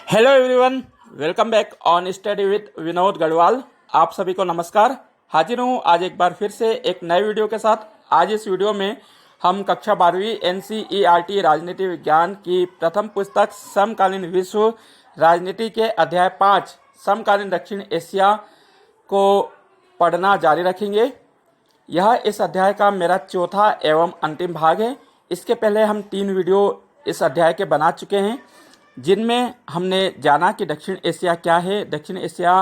Hello everyone, welcome back on study with Vinod Garhwal. आप सभी को नमस्कार। हाजिर हूँ आज एक बार फिर से एक नए वीडियो के साथ। आज इस वीडियो में हम कक्षा 12वीं NCERT राजनीति विज्ञान की प्रथम पुस्तक समकालीन विश्व राजनीति के अध्याय 5 समकालीन दक्षिण एशिया को पढ़ना जारी रखेंगे। यह इस अध्याय का मेरा चौथा एवं अंतिम भाग है। इसके पहले हम 3 वीडियो इस अध्याय के बना चुके हैं, जिनमें हमने जाना कि दक्षिण एशिया क्या है, दक्षिण एशिया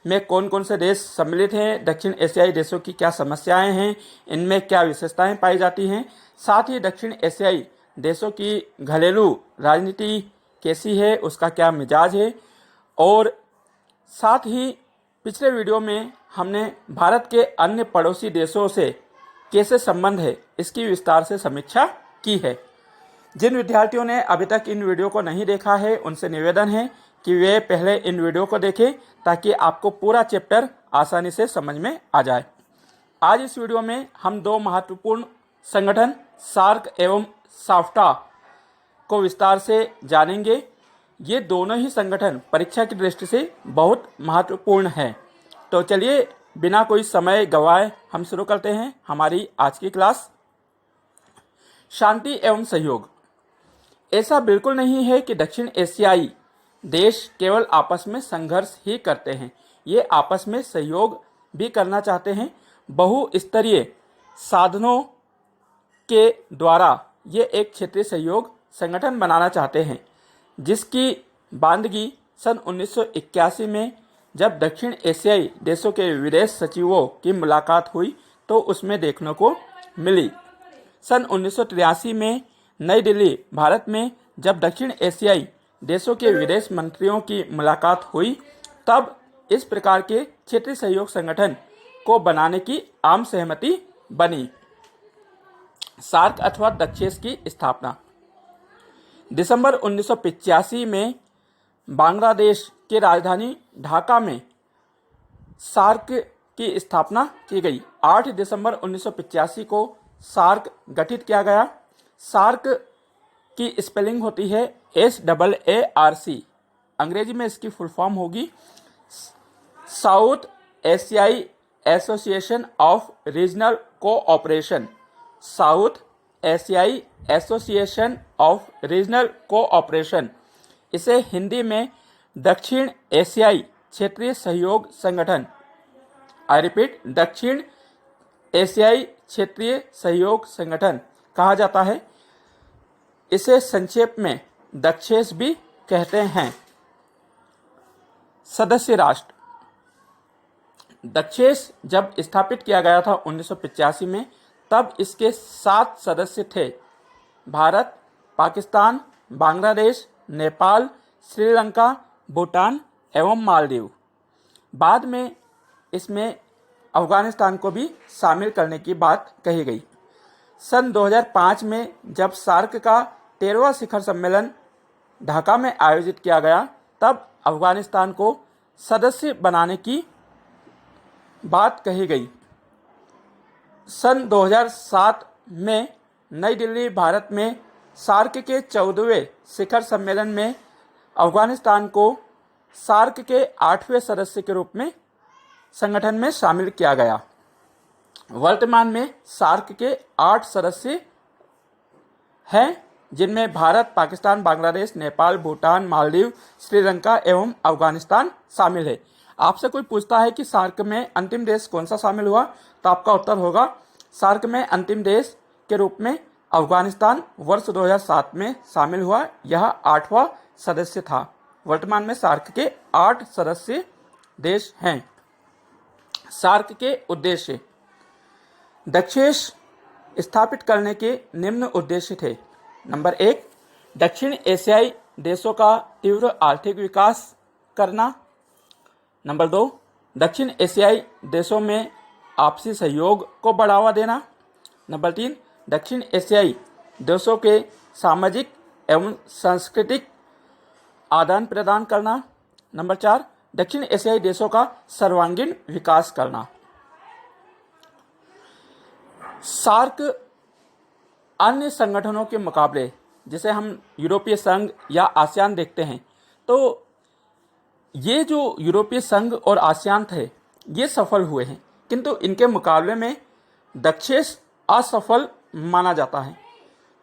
में कौन कौन से देश सम्मिलित हैं, दक्षिण एशियाई देशों की क्या समस्याएं हैं, इनमें क्या विशेषताएं पाई जाती हैं, साथ ही दक्षिण एशियाई देशों की घरेलू राजनीति कैसी है, उसका क्या मिजाज है, और साथ ही पिछले वीडियो में हमने भारत के अन्य पड़ोसी देशों से कैसे संबंध है, इसकी विस्तार से समीक्षा की है। जिन विद्यार्थियों ने अभी तक इन वीडियो को नहीं देखा है, उनसे निवेदन है कि वे पहले इन वीडियो को देखें ताकि आपको पूरा चैप्टर आसानी से समझ में आ जाए। आज इस वीडियो में हम 2 महत्वपूर्ण संगठन सार्क एवं साफ्टा को विस्तार से जानेंगे। ये दोनों ही संगठन परीक्षा की दृष्टि से बहुत महत्वपूर्ण हैं। तो चलिए बिना कोई समय गंवाए हम शुरू करते हैं हमारी आज की क्लास। शांति एवं सहयोग। ऐसा बिल्कुल नहीं है कि दक्षिण एशियाई देश केवल आपस में संघर्ष ही करते हैं, ये आपस में सहयोग भी करना चाहते हैं। बहुस्तरीय साधनों के द्वारा ये एक क्षेत्रीय सहयोग संगठन बनाना चाहते हैं, जिसकी बांधगी सन 1981 में जब दक्षिण एशियाई देशों के विदेश सचिवों की मुलाकात हुई तो उसमें देखने को मिली। सन 1983 में नई दिल्ली, भारत में जब दक्षिण एशियाई देशों के विदेश मंत्रियों की मुलाकात हुई तब इस प्रकार के क्षेत्रीय सहयोग संगठन को बनाने की आम सहमति बनी। सार्क अथवा दक्षेस की स्थापना। दिसंबर 1985 में बांग्लादेश की राजधानी ढाका में सार्क की स्थापना की गई। 8 दिसंबर 1985 को सार्क गठित किया गया। सार्क की स्पेलिंग होती है SAARC। अंग्रेजी में इसकी फुल फॉर्म होगी साउथ एशियाई association of regional cooperation. South एशियाई एसोसिएशन ऑफ रीजनल कोऑपरेशन। इसे हिंदी में दक्षिण एशियाई क्षेत्रीय सहयोग संगठन, आई रिपीट, दक्षिण एशियाई क्षेत्रीय सहयोग संगठन कहा जाता है। इसे संक्षेप में दक्षेस भी कहते हैं। सदस्य राष्ट्र। दक्षेस जब स्थापित किया गया था 1985 में, तब इसके 7 सदस्य थे: भारत, पाकिस्तान, बांग्लादेश, नेपाल, श्रीलंका, भूटान एवं मालदीव। बाद में इसमें अफगानिस्तान को भी शामिल करने की बात कही गई। सन 2005 में जब सार्क का 13वां शिखर सम्मेलन ढाका में आयोजित किया गया तब अफगानिस्तान को सदस्य बनाने की बात कही गई। सन 2007 में नई दिल्ली, भारत में सार्क के 14वें शिखर सम्मेलन में अफगानिस्तान को सार्क के 8वें सदस्य के रूप में संगठन में शामिल किया गया। वर्तमान में सार्क के 8 सदस्य हैं, जिनमें भारत, पाकिस्तान, बांग्लादेश, नेपाल, भूटान, मालदीव, श्रीलंका एवं अफगानिस्तान शामिल है। आपसे कोई पूछता है कि सार्क में अंतिम देश कौन सा शामिल हुआ, तो आपका उत्तर होगा सार्क में अंतिम देश के रूप में अफगानिस्तान वर्ष 2007 में शामिल हुआ। यह 8वां सदस्य था। वर्तमान में सार्क के 8 सदस्य देश हैं। सार्क के उद्देश्य। दक्षेस स्थापित करने के निम्न उद्देश्य थे। नंबर 1, दक्षिण एशियाई देशों का तीव्र आर्थिक विकास करना। नंबर 2, दक्षिण एशियाई देशों में आपसी सहयोग को बढ़ावा देना। नंबर 3, दक्षिण एशियाई देशों के सामाजिक एवं सांस्कृतिक आदान प्रदान करना। नंबर 4, दक्षिण एशियाई देशों का सर्वांगीण विकास करना। सार्क अन्य संगठनों के मुकाबले, जिसे हम यूरोपीय संघ या आसियान देखते हैं, तो ये जो यूरोपीय संघ और आसियान थे ये सफल हुए हैं, किंतु इनके मुकाबले में दक्षेश असफल माना जाता है।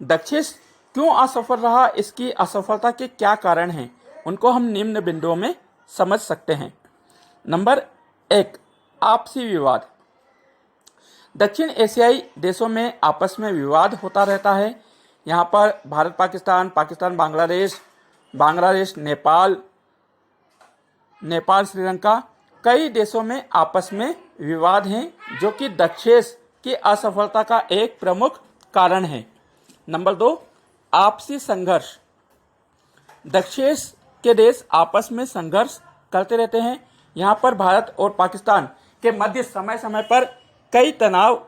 दक्षेश क्यों असफल रहा, इसकी असफलता के क्या कारण हैं, उनको हम निम्न बिंदुओं में समझ सकते हैं। नंबर 1, आपसी विवाद। दक्षिण एशियाई देशों में आपस में विवाद होता रहता है। यहाँ पर भारत पाकिस्तान, पाकिस्तान बांग्लादेश, बांग्लादेश नेपाल, नेपाल श्रीलंका, कई देशों में आपस में विवाद हैं, जो कि दक्षेश की असफलता का एक प्रमुख कारण है। नंबर 2, आपसी संघर्ष। दक्षेश के देश आपस में संघर्ष करते रहते हैं। यहाँ पर भारत और पाकिस्तान के मध्य समय समय पर कई तनाव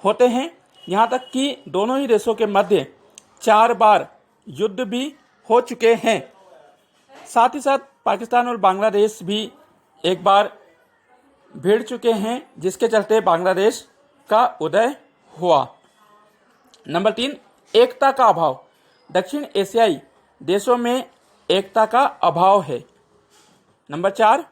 होते हैं। यहाँ तक कि दोनों ही देशों के मध्य 4 बार युद्ध भी हो चुके हैं। साथ ही साथ पाकिस्तान और बांग्लादेश भी एक बार भिड़ चुके हैं, जिसके चलते बांग्लादेश का उदय हुआ। नंबर 3, एकता का अभाव। दक्षिण एशियाई देशों में एकता का अभाव है। नंबर 4,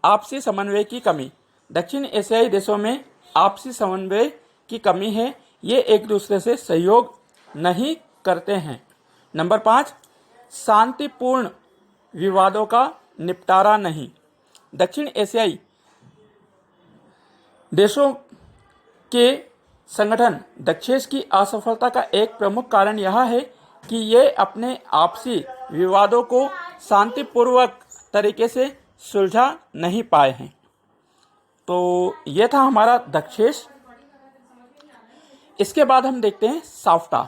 आपसी समन्वय की कमी। दक्षिण एशियाई देशों में आपसी समन्वय की कमी है, ये एक दूसरे से सहयोग नहीं करते हैं। नंबर 5, शांतिपूर्ण विवादों का निपटारा नहीं। दक्षिण एशियाई देशों के संगठन दक्षेश की असफलता का एक प्रमुख कारण यह है कि ये अपने आपसी विवादों को शांतिपूर्वक तरीके से सुलझा नहीं पाए हैं। तो ये था हमारा दक्षेश। इसके बाद हम देखते हैं साफ्टा।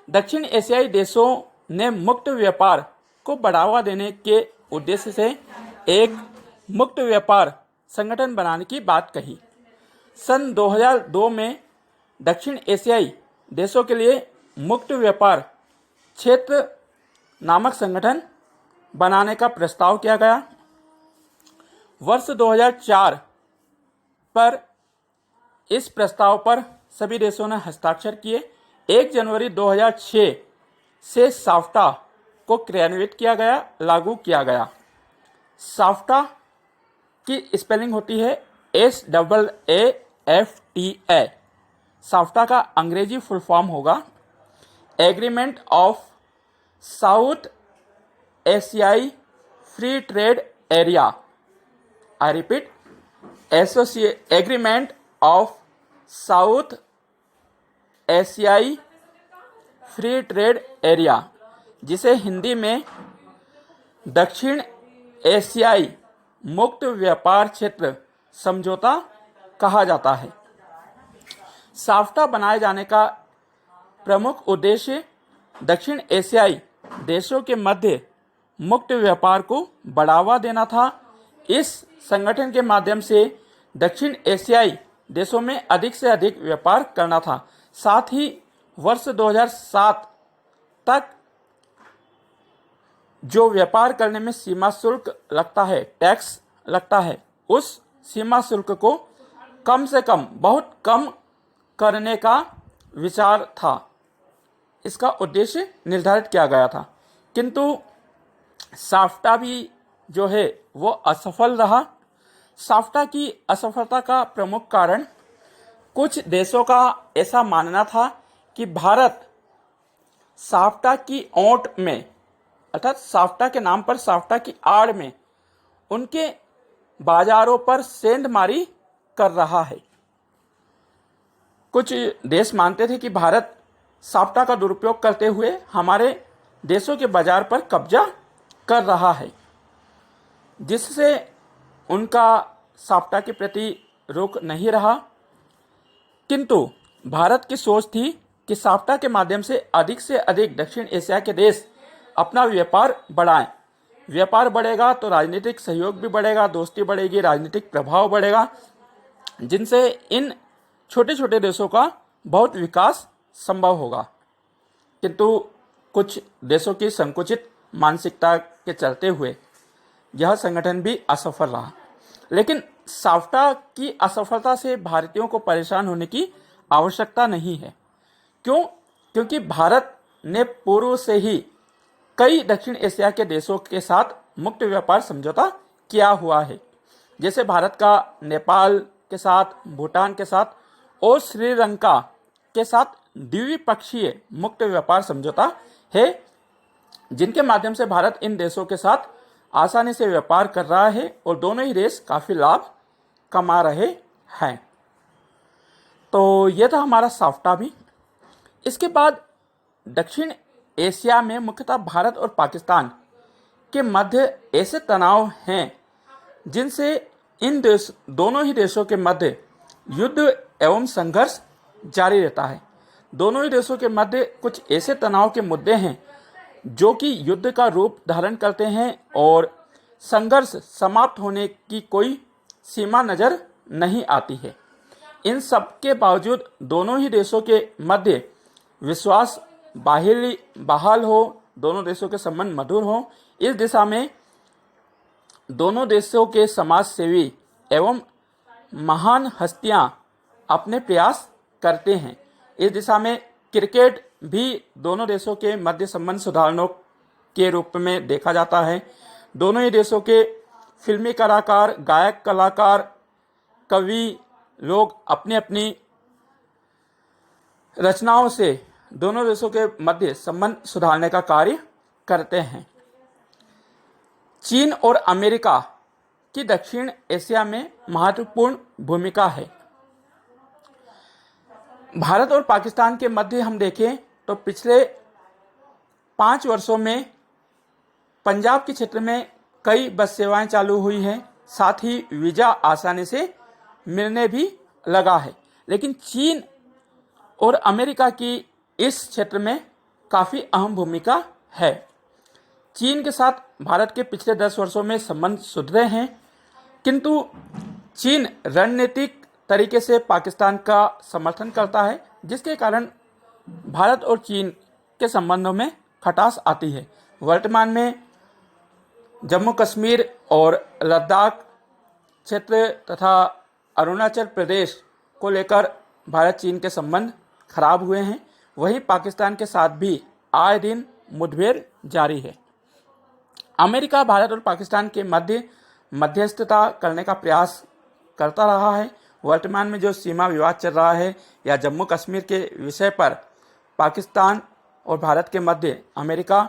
दक्षिण एशियाई देशों ने मुक्त व्यापार को बढ़ावा देने के उद्देश्य से एक मुक्त व्यापार संगठन बनाने की बात कही। सन 2002 में दक्षिण एशियाई देशों के लिए मुक्त व्यापार क्षेत्र नामक संगठन बनाने का प्रस्ताव किया गया। वर्ष 2004 पर इस प्रस्ताव पर सभी देशों ने हस्ताक्षर किए। 1 जनवरी 2006 से साफ्टा को क्रियान्वित किया गया, लागू किया गया। साफ्टा की स्पेलिंग होती है SAAFTA। साफ्टा का अंग्रेजी फुल फॉर्म होगा एग्रीमेंट ऑफ साउथ एशियाई free trade area. I repeat, agreement of south एशियाई फ्री ट्रेड एरिया, जिसे हिंदी में दक्षिण एशियाई मुक्त व्यापार क्षेत्र समझौता कहा जाता है। साफ्टा बनाए जाने का प्रमुख उद्देश्य दक्षिण एशियाई देशों के मध्य मुक्त व्यापार को बढ़ावा देना था। इस संगठन के माध्यम से दक्षिण एशियाई देशों में अधिक से अधिक व्यापार करना था। साथ ही वर्ष 2007 तक जो व्यापार करने में सीमा शुल्क लगता है, टैक्स लगता है, उस सीमा शुल्क को कम से कम, बहुत कम करने का विचार था। इसका उद्देश्य निर्धारित किया गया था, किंतु साफ्टा भी जो है वो असफल रहा। साफ्टा की असफलता का प्रमुख कारण कुछ देशों का ऐसा मानना था कि भारत साफ्टा की ओट में, अर्थात साफ्टा के नाम पर, साफ्टा की आड़ में उनके बाजारों पर सेंधमारी कर रहा है। कुछ देश मानते थे कि भारत साफ्टा का दुरुपयोग करते हुए हमारे देशों के बाजार पर कब्जा कर रहा है, जिससे उनका साफ्टा के प्रति रुख नहीं रहा। किंतु भारत की सोच थी कि साफ्टा के माध्यम से अधिक दक्षिण एशिया के देश अपना व्यापार बढ़ाएं। व्यापार बढ़ेगा तो राजनीतिक सहयोग भी बढ़ेगा, दोस्ती बढ़ेगी, राजनीतिक प्रभाव बढ़ेगा, जिनसे इन छोटे छोटे देशों का बहुत विकास संभव होगा। किंतु कुछ देशों की संकुचित मानसिकता के चलते हुए यह संगठन भी असफल रहा। लेकिन साफ्टा की असफलता से भारतीयों को परेशान होने की आवश्यकता नहीं है। क्यों? क्योंकि भारत ने पूर्व से ही कई दक्षिण एशिया के देशों के साथ मुक्त व्यापार समझौता किया हुआ है, जैसे भारत का नेपाल के साथ, भूटान के साथ और श्रीलंका के साथ द्विपक्षीय मुक्त व्यापार समझौता है, जिनके माध्यम से भारत इन देशों के साथ आसानी से व्यापार कर रहा है और दोनों ही देश काफ़ी लाभ कमा रहे हैं। तो यह था हमारा साफ्टा भी। इसके बाद दक्षिण एशिया में मुख्यतः भारत और पाकिस्तान के मध्य ऐसे तनाव हैं जिनसे इन दोनों ही देशों के मध्य युद्ध एवं संघर्ष जारी रहता है। दोनों ही देशों के मध्य कुछ ऐसे तनाव के मुद्दे हैं जो कि युद्ध का रूप धारण करते हैं और संघर्ष समाप्त होने की कोई सीमा नज़र नहीं आती है। इन सब के बावजूद दोनों ही देशों के मध्य विश्वास बहाल हो, दोनों देशों के संबंध मधुर हो, इस दिशा में दोनों देशों के समाज सेवी एवं महान हस्तियां अपने प्रयास करते हैं। इस दिशा में क्रिकेट भी दोनों देशों के मध्य संबंध सुधारनों के रूप में देखा जाता है। दोनों ही देशों के फिल्मी कलाकार, गायक, कलाकार, कवि लोग अपनी अपनी रचनाओं से दोनों देशों के मध्य संबंध सुधारने का कार्य करते हैं। चीन और अमेरिका की दक्षिण एशिया में महत्वपूर्ण भूमिका है। भारत और पाकिस्तान के मध्य हम देखें तो पिछले 5 वर्षों में पंजाब के क्षेत्र में कई बस सेवाएं चालू हुई हैं, साथ ही वीज़ा आसानी से मिलने भी लगा है। लेकिन चीन और अमेरिका की इस क्षेत्र में काफ़ी अहम भूमिका है। चीन के साथ भारत के पिछले 10 वर्षों में संबंध सुधरे हैं, किंतु चीन रणनीतिक तरीके से पाकिस्तान का समर्थन करता है, जिसके कारण भारत और चीन के संबंधों में खटास आती है। वर्तमान में जम्मू कश्मीर और लद्दाख क्षेत्र तथा अरुणाचल प्रदेश को लेकर भारत चीन के संबंध खराब हुए हैं। वहीं पाकिस्तान के साथ भी आए दिन मुठभेड़ जारी है। अमेरिका भारत और पाकिस्तान के मध्य मध्यस्थता करने का प्रयास करता रहा है। वर्तमान में जो सीमा विवाद चल रहा है या जम्मू कश्मीर के विषय पर पाकिस्तान और भारत के मध्य अमेरिका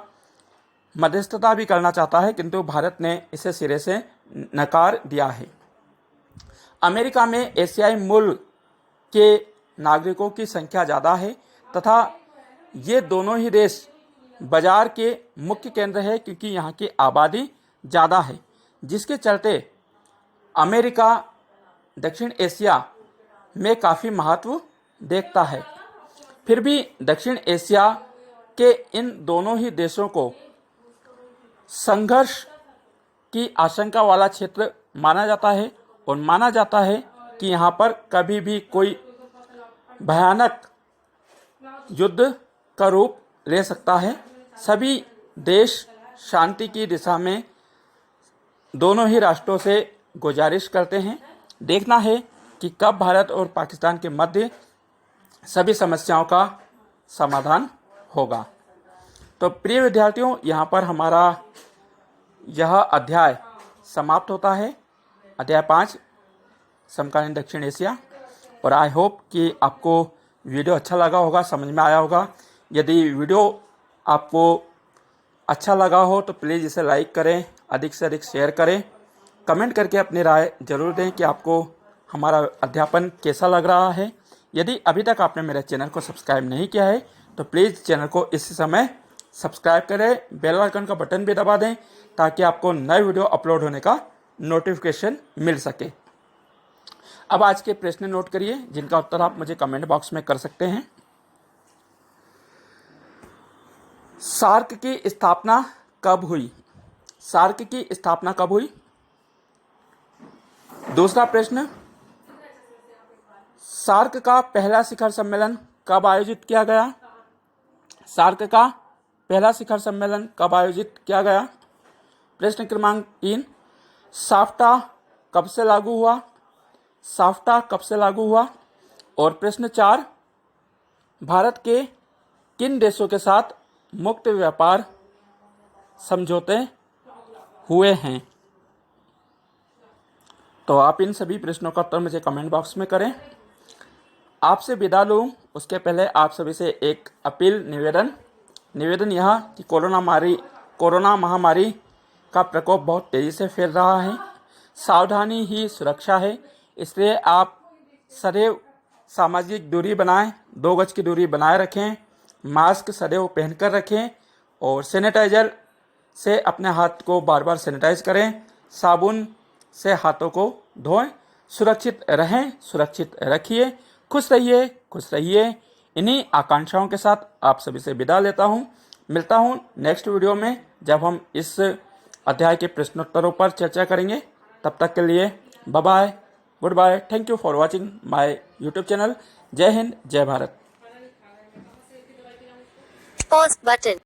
मध्यस्थता भी करना चाहता है, किंतु भारत ने इसे सिरे से नकार दिया है। अमेरिका में एशियाई मूल के नागरिकों की संख्या ज़्यादा है तथा ये दोनों ही देश बाजार के मुख्य केंद्र है, क्योंकि यहाँ की आबादी ज़्यादा है, जिसके चलते अमेरिका दक्षिण एशिया में काफ़ी महत्व देखता है। फिर भी दक्षिण एशिया के इन दोनों ही देशों को संघर्ष की आशंका वाला क्षेत्र माना जाता है और माना जाता है कि यहाँ पर कभी भी कोई भयानक युद्ध का रूप ले सकता है। सभी देश शांति की दिशा में दोनों ही राष्ट्रों से गुजारिश करते हैं। देखना है कि कब भारत और पाकिस्तान के मध्य सभी समस्याओं का समाधान होगा। तो प्रिय विद्यार्थियों, यहाँ पर हमारा यह अध्याय समाप्त होता है, अध्याय 5 समकालीन दक्षिण एशिया। और आई होप कि आपको वीडियो अच्छा लगा होगा, समझ में आया होगा। यदि वीडियो आपको अच्छा लगा हो तो प्लीज़ इसे लाइक करें, अधिक से अधिक शेयर करें, कमेंट करके अपनी राय ज़रूर दें कि आपको हमारा अध्यापन कैसा लग रहा है। यदि अभी तक आपने मेरे चैनल को सब्सक्राइब नहीं किया है तो प्लीज़ चैनल को इस समय सब्सक्राइब करें, बेल आइकन का बटन भी दबा दें ताकि आपको नए वीडियो अपलोड होने का नोटिफिकेशन मिल सके। अब आज के प्रश्न नोट करिए, जिनका उत्तर आप मुझे कमेंट बॉक्स में कर सकते हैं। सार्क की स्थापना कब हुई? सार्क की स्थापना कब हुई? दूसरा प्रश्न, सार्क का पहला शिखर सम्मेलन कब आयोजित किया गया? सार्क का पहला शिखर सम्मेलन कब आयोजित किया गया? प्रश्न क्रमांक 3, साफ्टा कब से लागू हुआ? साफ्टा कब से लागू हुआ? और प्रश्न 4, भारत के किन देशों के साथ मुक्त व्यापार समझौते हुए हैं। तो आप इन सभी प्रश्नों का उत्तर मुझे कमेंट बॉक्स में करें। आपसे विदा लूँ उसके पहले आप सभी से एक अपील, निवेदन यह कि कोरोना महामारी का प्रकोप बहुत तेज़ी से फैल रहा है। सावधानी ही सुरक्षा है, इसलिए आप सदैव सामाजिक दूरी बनाएं, 2 गज की दूरी बनाए रखें, मास्क सदैव पहनकर रखें और सैनिटाइजर से अपने हाथ को बार बार सैनिटाइज करें, साबुन से हाथों को धोएं। सुरक्षित रहें, सुरक्षित रखिए, खुश रहिए। इन्हीं आकांक्षाओं के साथ आप सभी से विदा लेता हूं। मिलता हूं नेक्स्ट वीडियो में, जब हम इस अध्याय के प्रश्नोत्तरों पर चर्चा करेंगे। तब तक के लिए bye bye, goodbye, thank you for watching my YouTube channel. जय हिंद, जय भारत। Pause button.